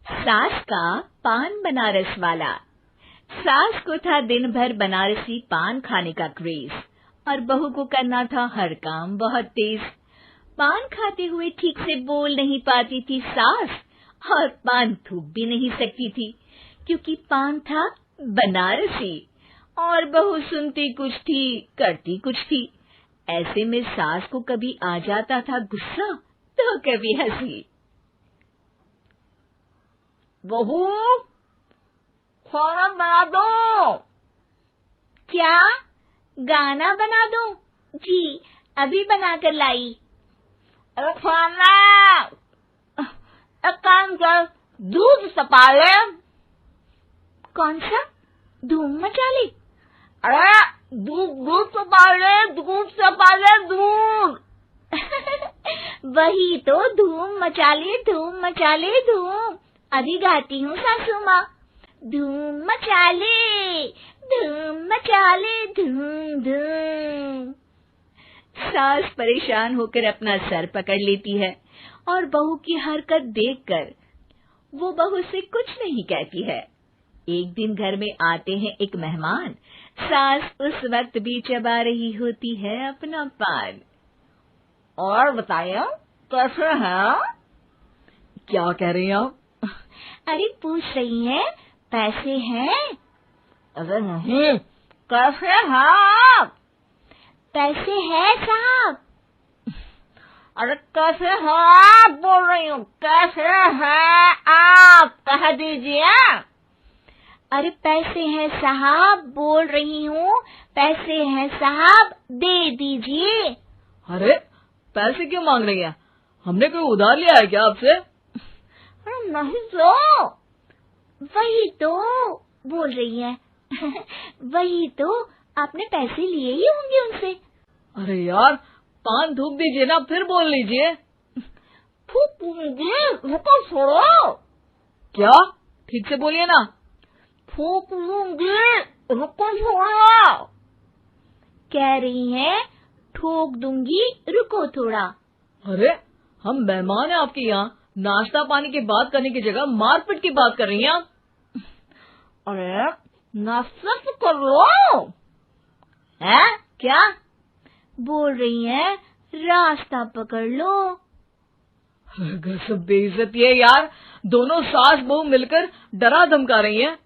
सास का पान बनारस वाला। सास को था दिन भर बनारसी पान खाने का क्रेज और बहू को करना था हर काम बहुत तेज। पान खाते हुए ठीक से बोल नहीं पाती थी सास और पान थूक भी नहीं सकती थी क्योंकि पान था बनारसी और बहू सुनती कुछ थी करती कुछ थी। ऐसे में सास को कभी आ जाता था गुस्सा तो कभी हंसी। बहू, खाना बना दो। क्या? गाना बना दूं? जी, अभी बनाकर लाई। अरे खाना, एक काम कर, दूध सपा ले। कौन सा? धूम मचा ली? अरे दूध सपा ले, दूध सपा ले, दूध। वही तो, धूम मचा ले, धूम मचा ले, धूम। अभी गाती हूँ सासू माँ। धूम मचा ले, धूम मचा ले, धूम धूम। सास परेशान होकर अपना सर पकड़ लेती है और बहू की हरकत देखकर वो बहू से कुछ नहीं कहती है। एक दिन घर में आते हैं एक मेहमान। सास उस वक्त भी चबा रही होती है अपना पान। और बताइए, कैसे हैं? क्या कह रही हैं आप? अरे पूछ रही हैं पैसे हैं? अरे नहीं, कैसे हैं आप? पैसे हैं साहब। अरे कैसे हैं आप बोल रही हूँ, कैसे हैं आप कह दीजिए। अरे पैसे हैं साहब बोल रही हूँ, पैसे हैं साहब दे दीजिए। अरे पैसे क्यों मांग रही हैं? हमने कोई उधार लिया है क्या आपसे? अरे नहीं तो। वही तो बोल रही है। वही तो, आपने पैसे लिए ही होंगे उनसे। अरे यार, पान थूक दीजिए ना, फिर बोल लीजिए। थूक लूंगी, रुको छोड़ो। क्या? ठीक से बोलिए ना। थूक लूंगी, रुको छोड़ो। कह रही हैं ठोक दूंगी, रुको थोड़ा। अरे हम मेहमान हैं आपके यहाँ, नाश्ता पानी की बात करने की जगह मारपीट की बात कर रही हैं आप। अरे नाश्ता तो कर लो। है क्या? बोल रही हैं रास्ता पकड़ लो। गजब बेइज्जती है यार, दोनों सास बहू मिलकर डरा धमका रही हैं।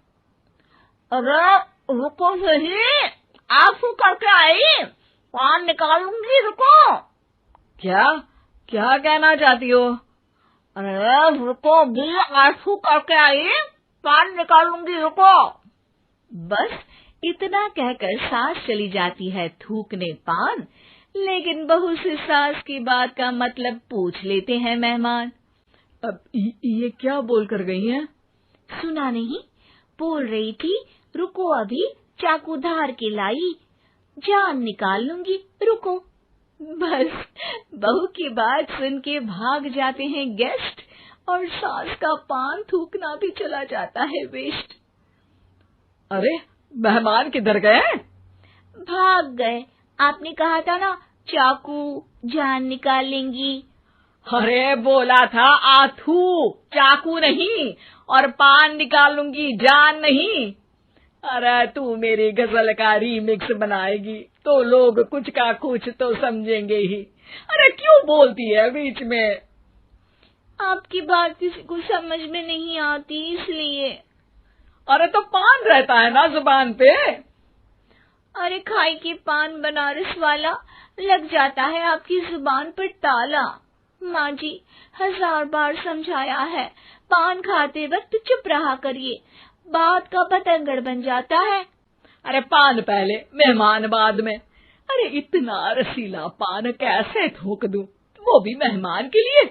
अरे रुको सही, आंसू करके आई, पान निकालूंगी, रुको। क्या क्या कहना चाहती हो? अरे रुको भी, आंसू करके आई, पान निकालूंगी, रुको। बस इतना कहकर सास चली जाती है थूकने पान, लेकिन बहू से सास की बात का मतलब पूछ लेते हैं मेहमान। अब ये क्या बोल कर गई हैं? सुना नहीं? बोल रही थी रुको अभी चाकू धार के लाई, जान निकाल लूंगी, रुको। बस बहू की बात सुन के भाग जाते हैं गेस्ट और सास का पान थूकना भी चला जाता है वेस्ट। अरे मेहमान किधर गए? भाग गए। आपने कहा था ना चाकू जान निकाल लेंगी। अरे बोला था आथू, चाकू नहीं, और पान निकाल लूंगी, जान नहीं। अरे तू मेरी गजल का रीमिक्स बनाएगी तो लोग कुछ का कुछ तो समझेंगे ही। अरे क्यों बोलती है बीच में? आपकी बात किसी को समझ में नहीं आती इसलिए। अरे तो पान रहता है ना जुबान पे। अरे खाई के पान बनारस वाला, लग जाता है आपकी जुबान पर ताला। माँ जी 1000 बार समझाया है, पान खाते वक्त चुप रहा करिए, बात का बतंगड़ बन जाता है। अरे पान पहले मेहमान बाद में। अरे इतना रसीला पान कैसे थूक दूं, वो भी मेहमान के लिए।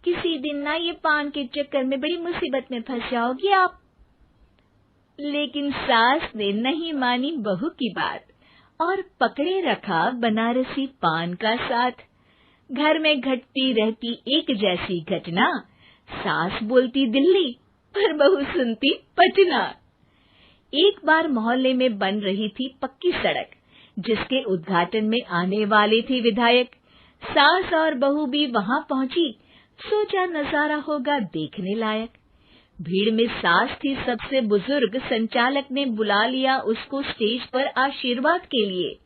किसी दिन ना ये पान के चक्कर में बड़ी मुसीबत में फंस जाओगी आप। लेकिन सास ने नहीं मानी बहू की बात और पकड़े रखा बनारसी पान का साथ। घर में घटती रहती एक जैसी घटना, सास बोलती दिल्ली पर बहू सुनती पटना। एक बार मोहल्ले में बन रही थी पक्की सड़क, जिसके उद्घाटन में आने वाले थे विधायक। सास और बहू भी वहां पहुंची। सोचा नजारा होगा देखने लायक। भीड़ में सास थी सबसे बुजुर्ग। संचालक ने बुला लिया उसको स्टेज पर आशीर्वाद के लिए,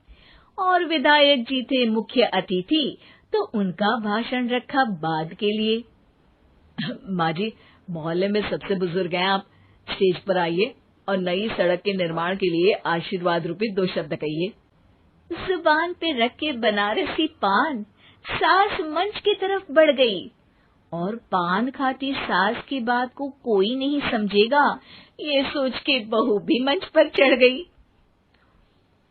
और विधायक जी थे मुख्य अतिथि, तो उनका भाषण रखा बाद के लिए। माँ जी, मोहल्ले में सबसे बुजुर्ग हैं आप, स्टेज पर आइए और नई सड़क के निर्माण के लिए आशीर्वाद रूपी 2 शब्द कहिए। जुबान पे रख के बनारसी पान सास मंच की तरफ बढ़ गई, और पान खाती सास की बात को कोई नहीं समझेगा, ये सोच के बहू भी मंच पर चढ़ गई।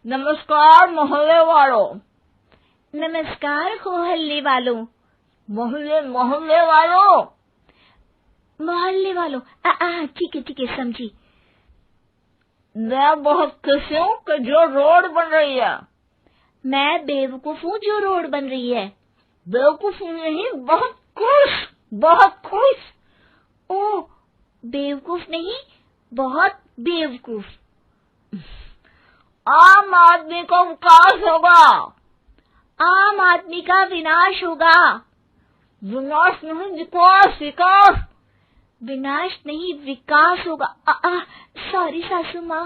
नमस्कार मोहल्ले वालों। नमस्कार मोहल्ले वालों। मोहल्ले वालों। मोहल्ले वालों, ठीक है समझी। मैं बहुत खुश हूँ कि जो रोड बन रही है। मैं बेवकूफ हूँ जो रोड बन रही है। बेवकूफ नहीं, बहुत खुश। ओह, बेवकूफ नहीं, बहुत बेवकूफ। आम आदमी का विकास होगा। आम आदमी का विनाश होगा। विनाश नहीं, विकास। विनाश नहीं, विकास होगा। सॉरी सासू माँ।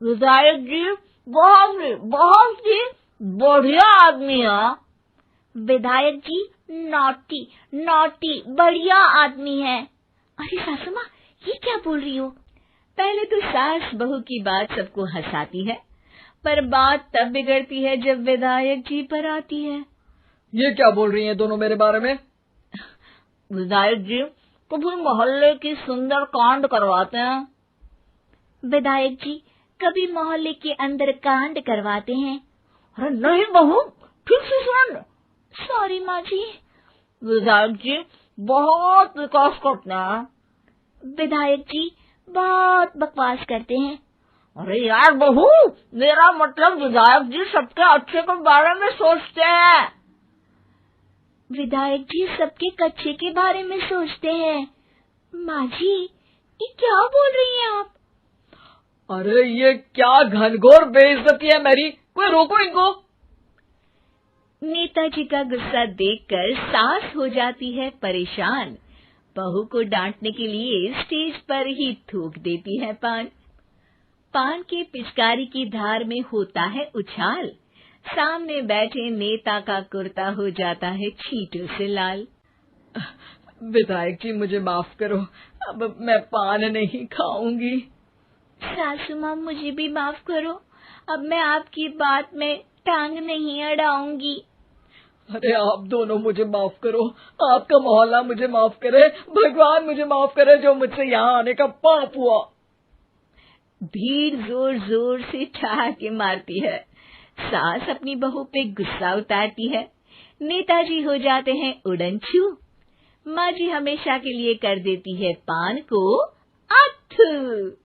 विधायक जी बहुत ही बढ़िया आदमी है। विधायक जी नॉटी बढ़िया आदमी है। अरे सासू माँ, ये क्या बोल रही हो? पहले तो सास बहू की बात सबको हंसाती है, पर बात तब बिगड़ती है जब विधायक जी पर आती है। ये क्या बोल रही हैं दोनों मेरे बारे में? विधायक जी कभी मोहल्ले की सुंदर कांड करवाते हैं। विधायक जी कभी मोहल्ले के अंदर कांड करवाते हैं। अरे नहीं बहू, ठीक से सुन। सॉरी माँ जी। विधायक जी बहुत विकास करते हैं। विधायक जी बहुत बकवास करते हैं। अरे यार बहू, मेरा मतलब विधायक जी सबके अच्छे के बारे में सोचते हैं। विधायक जी सबके कच्चे के बारे में सोचते हैं। माँ जी, ये क्या बोल रही हैं आप? अरे ये क्या घनघोर बेइज्जती है मेरी, कोई रोको इनको। नेताजी का गुस्सा देखकर सास हो जाती है परेशान। बहू को डांटने के लिए स्टेज पर ही थूक देती है पान के पिचकारी की धार में होता है उछाल। सामने बैठे नेता का कुर्ता हो जाता है छींटों से लाल। विधायक जी मुझे माफ करो, अब मैं पान नहीं खाऊंगी। सासू माँ मुझे भी माफ करो, अब मैं आपकी बात में टांग नहीं अड़ाऊंगी। अरे आप दोनों मुझे माफ करो, आपका मोहल्ला मुझे माफ करे, भगवान मुझे माफ करे जो मुझसे यहाँ आने का पाप हुआ। भीड़ जोर जोर से ठहाके मारती है। सास अपनी बहू पे गुस्सा उतारती है। नेताजी हो जाते हैं उड़नछू। माँ जी हमेशा के लिए कर देती है पान को अथू।